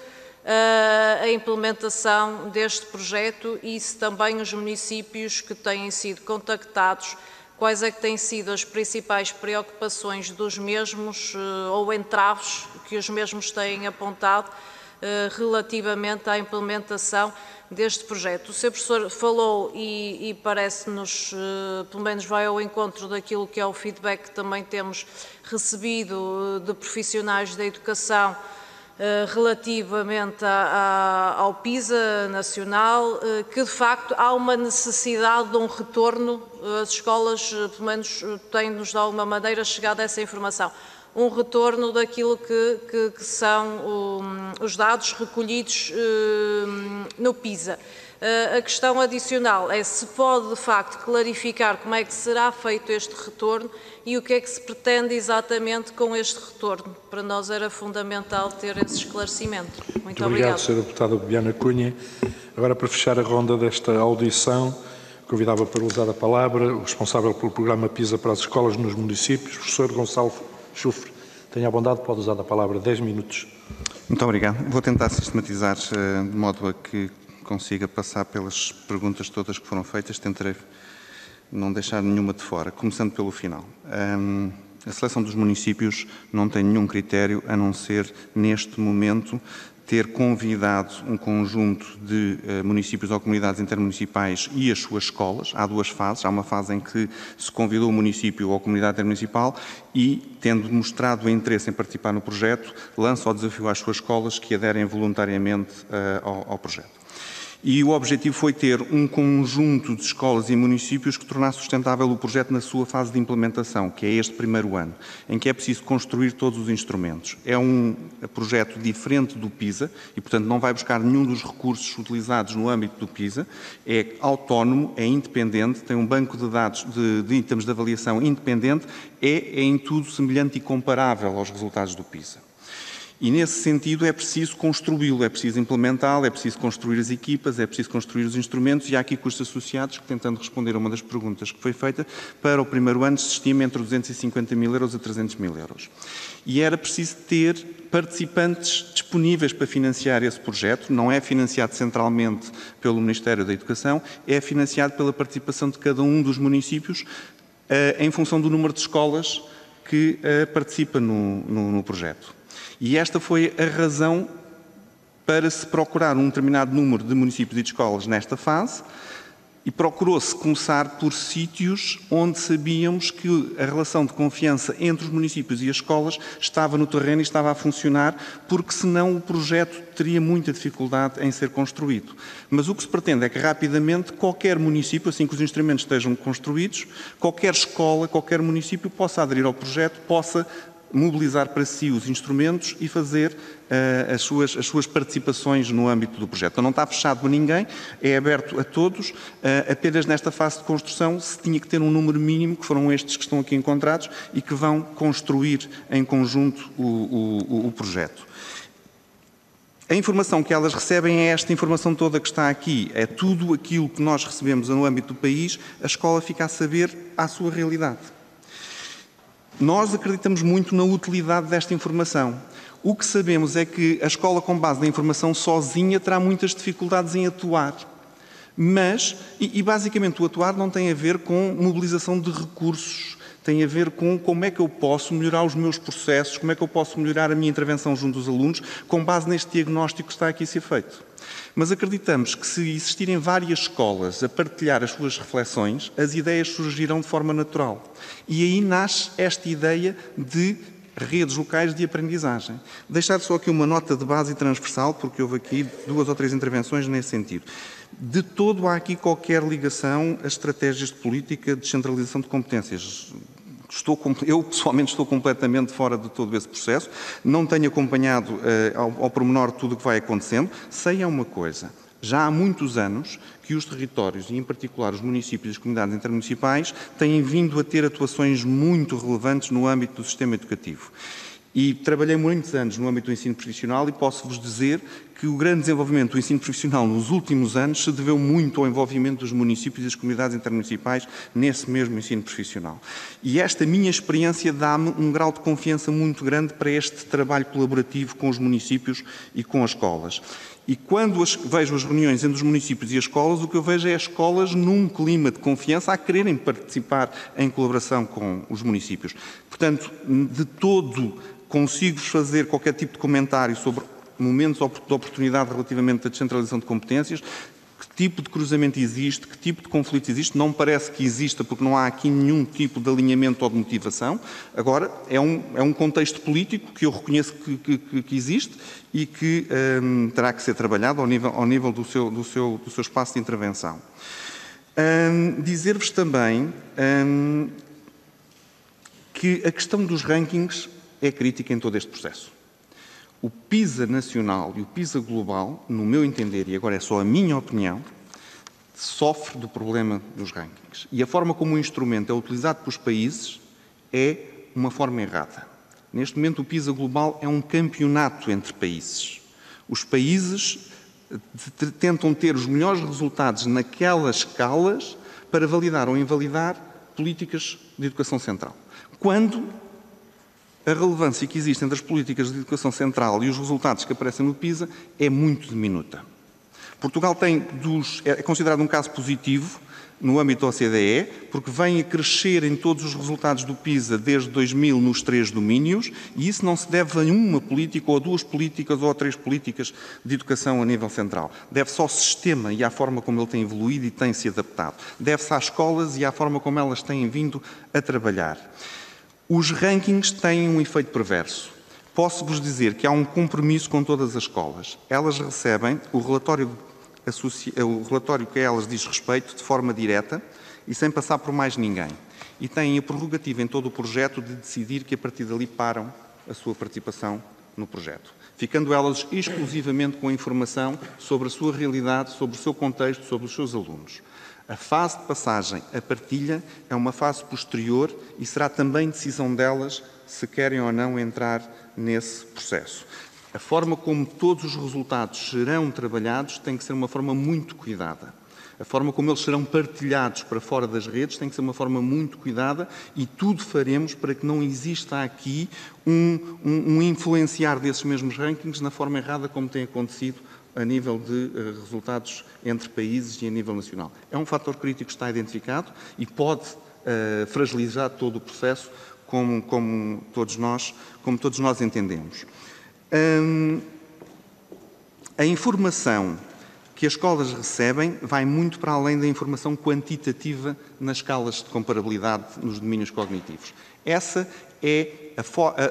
a implementação deste projeto e se também os municípios que têm sido contactados, quais é que têm sido as principais preocupações dos mesmos ou entraves que os mesmos têm apontado relativamente à implementação deste projeto. O Sr. Professor falou e parece-nos, pelo menos vai ao encontro daquilo que é o feedback que também temos recebido de profissionais da educação relativamente ao PISA nacional, que de facto há uma necessidade de um retorno, as escolas pelo menos têm-nos de alguma maneira chegado a essa informação, um retorno daquilo que são os dados recolhidos no PISA. A questão adicional é se pode, de facto, clarificar como é que será feito este retorno e o que é que se pretende exatamente com este retorno. Para nós era fundamental ter esse esclarecimento. Muito obrigado. Sra. Deputada Bibiana Cunha. Agora, para fechar a ronda desta audição, convidava para usar a palavra o responsável pelo programa PISA para as escolas nos municípios, professor Gonçalo Chufre. Tenha a bondade, pode usar a palavra 10 minutos. Muito obrigado. Vou tentar sistematizar de modo a que consiga passar pelas perguntas todas que foram feitas. Tentarei não deixar nenhuma de fora, começando pelo final. A seleção dos municípios não tem nenhum critério a não ser, neste momento, ter convidado um conjunto de municípios ou comunidades intermunicipais e as suas escolas. Há duas fases. Há uma fase em que se convidou o município ou a comunidade intermunicipal e, tendo mostrado interesse em participar no projeto, lança o desafio às suas escolas que aderem voluntariamente ao projeto. E o objetivo foi ter um conjunto de escolas e municípios que tornasse sustentável o projeto na sua fase de implementação, que é este primeiro ano, em que é preciso construir todos os instrumentos. É um projeto diferente do PISA e, portanto, não vai buscar nenhum dos recursos utilizados no âmbito do PISA. É autónomo, é independente, tem um banco de dados de itens de avaliação independente, é em tudo semelhante e comparável aos resultados do PISA. E, nesse sentido, é preciso construí-lo, é preciso implementá-lo, é preciso construir as equipas, é preciso construir os instrumentos e há aqui custos associados que, tentando responder a uma das perguntas que foi feita, para o primeiro ano se estima entre 250 mil euros a 300 mil euros. E era preciso ter participantes disponíveis para financiar esse projeto. Não é financiado centralmente pelo Ministério da Educação, é financiado pela participação de cada um dos municípios em função do número de escolas que participa no projeto. E esta foi a razão para se procurar um determinado número de municípios e de escolas nesta fase e procurou-se começar por sítios onde sabíamos que a relação de confiança entre os municípios e as escolas estava no terreno e estava a funcionar, porque senão o projeto teria muita dificuldade em ser construído. Mas o que se pretende é que rapidamente qualquer município, assim que os instrumentos estejam construídos, qualquer escola, qualquer município possa aderir ao projeto, possa mobilizar para si os instrumentos e fazer as suas participações no âmbito do projeto. Então, não está fechado a ninguém, é aberto a todos. Apenas nesta fase de construção se tinha que ter um número mínimo, que foram estes que estão aqui encontrados e que vão construir em conjunto o projeto. A informação que elas recebem é esta informação toda que está aqui. É tudo aquilo que nós recebemos no âmbito do país, a escola fica a saber à sua realidade. Nós acreditamos muito na utilidade desta informação. O que sabemos é que a escola, com base na informação sozinha, terá muitas dificuldades em atuar. Mas, e basicamente o atuar não tem a ver com mobilização de recursos, tem a ver com como é que eu posso melhorar os meus processos, como é que eu posso melhorar a minha intervenção junto dos alunos, com base neste diagnóstico que está aqui a ser feito. Mas acreditamos que, se existirem várias escolas a partilhar as suas reflexões, as ideias surgirão de forma natural. E aí nasce esta ideia de redes locais de aprendizagem. Deixar só aqui uma nota de base e transversal, porque houve aqui 2 ou 3 intervenções nesse sentido. De todo há aqui qualquer ligação a estratégias de política de descentralização de competências. Eu, pessoalmente, estou completamente fora de todo esse processo. Não tenho acompanhado ao pormenor tudo o que vai acontecendo. Sei uma coisa. Já há muitos anos que os territórios, e em particular os municípios e as comunidades intermunicipais, têm vindo a ter atuações muito relevantes no âmbito do sistema educativo. E trabalhei muitos anos no âmbito do ensino profissional e posso-vos dizer que o grande desenvolvimento do ensino profissional nos últimos anos se deveu muito ao envolvimento dos municípios e das comunidades intermunicipais nesse mesmo ensino profissional. E esta minha experiência dá-me um grau de confiança muito grande para este trabalho colaborativo com os municípios e com as escolas. E quando vejo as reuniões entre os municípios e as escolas, o que eu vejo é as escolas num clima de confiança a quererem participar em colaboração com os municípios. Portanto, de todo consigo fazer qualquer tipo de comentário sobre momentos de oportunidade relativamente à descentralização de competências, que tipo de cruzamento existe, que tipo de conflito existe, não me parece que exista, porque não há aqui nenhum tipo de alinhamento ou de motivação. Agora, é um contexto político que eu reconheço que existe e que terá que ser trabalhado ao nível do seu espaço de intervenção. Dizer-vos também que a questão dos rankings é crítica em todo este processo. O PISA nacional e o PISA global, no meu entender, e agora é só a minha opinião, sofre do problema dos rankings. E a forma como o instrumento é utilizado pelos países é uma forma errada. Neste momento, o PISA global é um campeonato entre países. Os países tentam ter os melhores resultados naquelas escalas para validar ou invalidar políticas de educação central. Quando a relevância que existe entre as políticas de educação central e os resultados que aparecem no PISA é muito diminuta. Portugal é considerado um caso positivo no âmbito da OCDE, porque vem a crescer em todos os resultados do PISA desde 2000 nos 3 domínios, e isso não se deve a uma política, ou a 2 políticas, ou a 3 políticas de educação a nível central. Deve-se ao sistema e à forma como ele tem evoluído e tem se adaptado. Deve-se às escolas e à forma como elas têm vindo a trabalhar. Os rankings têm um efeito perverso. Posso-vos dizer que há um compromisso com todas as escolas. Elas recebem o relatório que a elas diz respeito de forma direta e sem passar por mais ninguém. E têm a prerrogativa em todo o projeto de decidir que a partir dali param a sua participação no projeto, ficando elas exclusivamente com a informação sobre a sua realidade, sobre o seu contexto, sobre os seus alunos. A fase de passagem à partilha é uma fase posterior e será também decisão delas se querem ou não entrar nesse processo. A forma como todos os resultados serão trabalhados tem que ser uma forma muito cuidada. A forma como eles serão partilhados para fora das redes tem que ser uma forma muito cuidada e tudo faremos para que não exista aqui um influenciar desses mesmos rankings na forma errada como tem acontecido a nível de resultados entre países e a nível nacional. É um fator crítico que está identificado e pode fragilizar todo o processo como todos nós entendemos. A informação que as escolas recebem vai muito para além da informação quantitativa nas escalas de comparabilidade nos domínios cognitivos. Essa é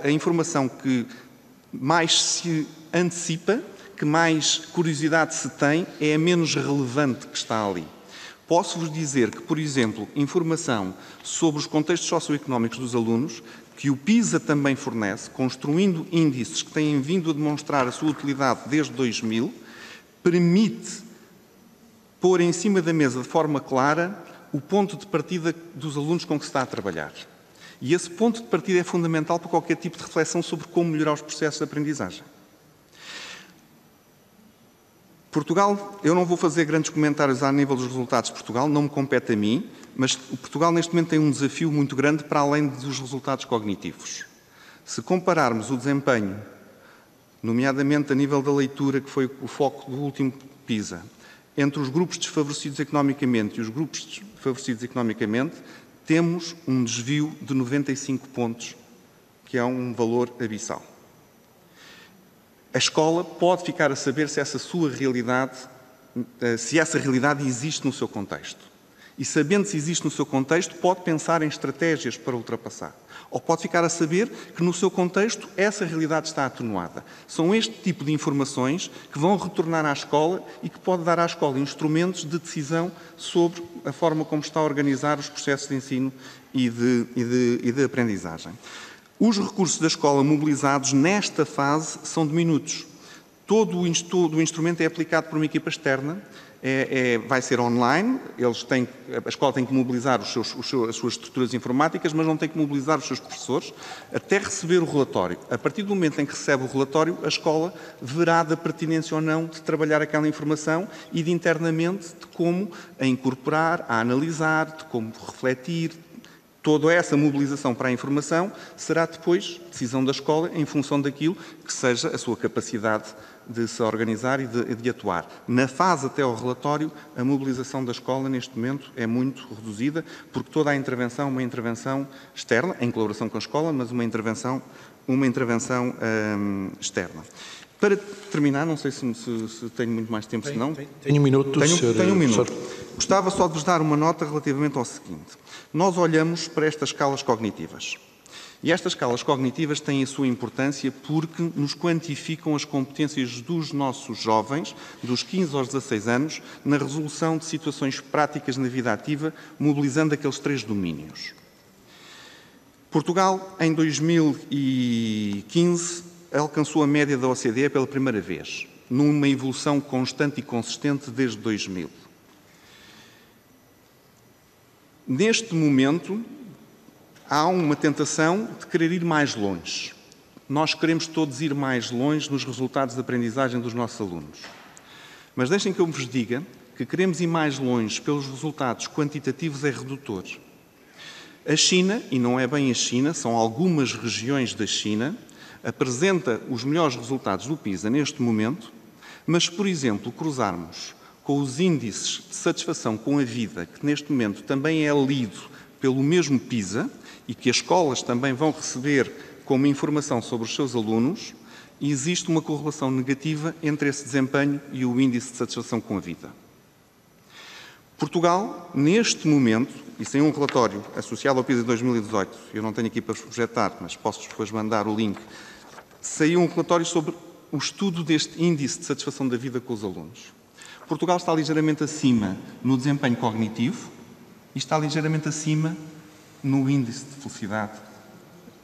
a informação que mais se antecipa, que mais curiosidade se tem, é a menos relevante que está ali. Posso-vos dizer que, por exemplo, informação sobre os contextos socioeconómicos dos alunos, que o PISA também fornece, construindo índices que têm vindo a demonstrar a sua utilidade desde 2000, permite pôr em cima da mesa de forma clara o ponto de partida dos alunos com que se está a trabalhar. E esse ponto de partida é fundamental para qualquer tipo de reflexão sobre como melhorar os processos de aprendizagem. Portugal, eu não vou fazer grandes comentários a nível dos resultados de Portugal, não me compete a mim, mas o Portugal neste momento tem um desafio muito grande para além dos resultados cognitivos. Se compararmos o desempenho, nomeadamente a nível da leitura, que foi o foco do último PISA, entre os grupos desfavorecidos economicamente e os grupos favorecidos economicamente, temos um desvio de 95 pontos, que é um valor abissal. A escola pode ficar a saber se essa realidade existe no seu contexto. E sabendo se existe no seu contexto, pode pensar em estratégias para ultrapassar. Ou pode ficar a saber que no seu contexto essa realidade está atenuada. São este tipo de informações que vão retornar à escola e que pode dar à escola instrumentos de decisão sobre a forma como está a organizar os processos de ensino e de aprendizagem. Os recursos da escola mobilizados nesta fase são diminutos. todo o instrumento é aplicado por uma equipa externa, vai ser online, a escola tem que mobilizar as suas estruturas informáticas, mas não tem que mobilizar os seus professores até receber o relatório. A partir do momento em que recebe o relatório, a escola verá da pertinência ou não de trabalhar aquela informação e de internamente de como a incorporar, a analisar, de como refletir. Toda essa mobilização para a informação será depois decisão da escola em função daquilo que seja a sua capacidade de se organizar e de atuar. Na fase até ao relatório, a mobilização da escola neste momento é muito reduzida, porque toda a intervenção é uma intervenção externa, em colaboração com a escola, mas uma intervenção externa. Para terminar, não sei se tenho muito mais tempo, se não... Tenho um minuto, Tenho um minuto. Gostava só de vos dar uma nota relativamente ao seguinte. Nós olhamos para estas escalas cognitivas. E estas escalas cognitivas têm a sua importância porque nos quantificam as competências dos nossos jovens, dos 15 aos 16 anos, na resolução de situações práticas na vida ativa, mobilizando aqueles 3 domínios. Portugal, em 2015, alcançou a média da OCDE pela primeira vez, numa evolução constante e consistente desde 2000. Neste momento, há uma tentação de querer ir mais longe. Nós queremos todos ir mais longe nos resultados de aprendizagem dos nossos alunos. Mas deixem que eu vos diga que queremos ir mais longe pelos resultados quantitativos é redutor. A China, e não é bem a China, são algumas regiões da China, apresenta os melhores resultados do PISA neste momento, mas, por exemplo, cruzarmos com os índices de satisfação com a vida, que neste momento também é lido pelo mesmo PISA e que as escolas também vão receber como informação sobre os seus alunos, existe uma correlação negativa entre esse desempenho e o índice de satisfação com a vida. Portugal, neste momento, e sem um relatório associado ao PISA de 2018, eu não tenho aqui para vos projetar, mas posso depois mandar o link, saiu um relatório sobre o estudo deste índice de satisfação da vida com os alunos. Portugal está ligeiramente acima no desempenho cognitivo e está ligeiramente acima no índice de felicidade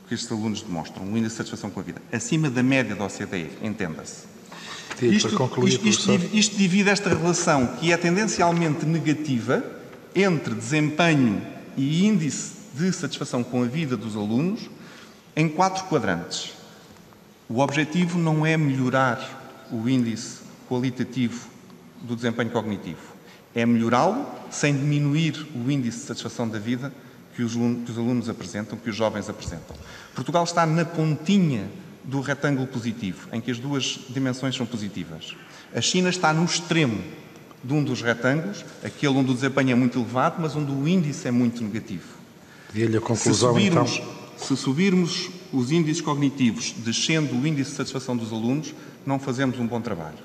que estes alunos demonstram, o índice de satisfação com a vida. Acima da média da OCDE, entenda-se. Isto divide esta relação, que é tendencialmente negativa, entre desempenho e índice de satisfação com a vida dos alunos, em 4 quadrantes. O objetivo não é melhorar o índice qualitativo do desempenho cognitivo. É melhorá-lo sem diminuir o índice de satisfação da vida que os alunos apresentam, que os jovens apresentam. Portugal está na pontinha do retângulo positivo, em que as 2 dimensões são positivas. A China está no extremo de um dos retângulos, aquele onde o desempenho é muito elevado, mas onde o índice é muito negativo. E a conclusão, se subirmos os índices cognitivos, descendo o índice de satisfação dos alunos, não fazemos um bom trabalho.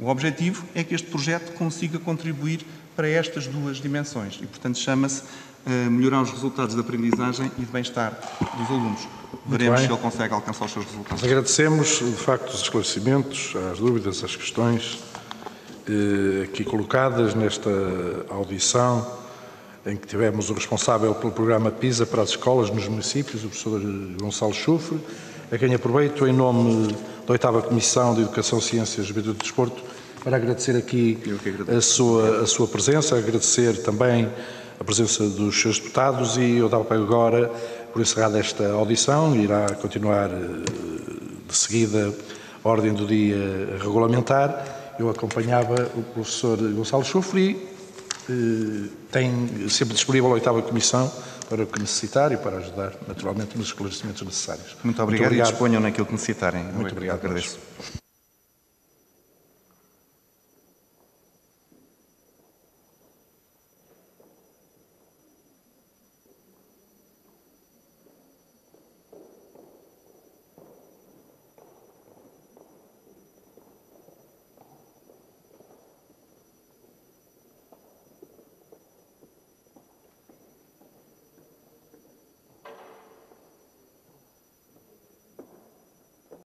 O objetivo é que este projeto consiga contribuir para estas 2 dimensões e, portanto, chama-se melhorar os resultados de aprendizagem e de bem-estar dos alunos. Veremos se ele consegue alcançar os seus resultados. Agradecemos, de facto, os esclarecimentos, as dúvidas, as questões aqui colocadas nesta audição, em que tivemos o responsável pelo programa PISA para as escolas nos municípios, o professor Gonçalo Chufre, a quem aproveito, em nome da 8ª Comissão de Educação, Ciências, Juventude e Desporto, para agradecer aqui a sua presença, agradecer também a presença dos seus deputados e eu dava para agora, por encerrada esta audição, irá continuar de seguida a ordem do dia regulamentar. Eu acompanhava o professor Gonçalo Chufre e tem sempre disponível a 8ª Comissão para o que necessitar e para ajudar, naturalmente, nos esclarecimentos necessários. Muito obrigado e disponham naquilo que necessitarem. Muito obrigado. Agradeço.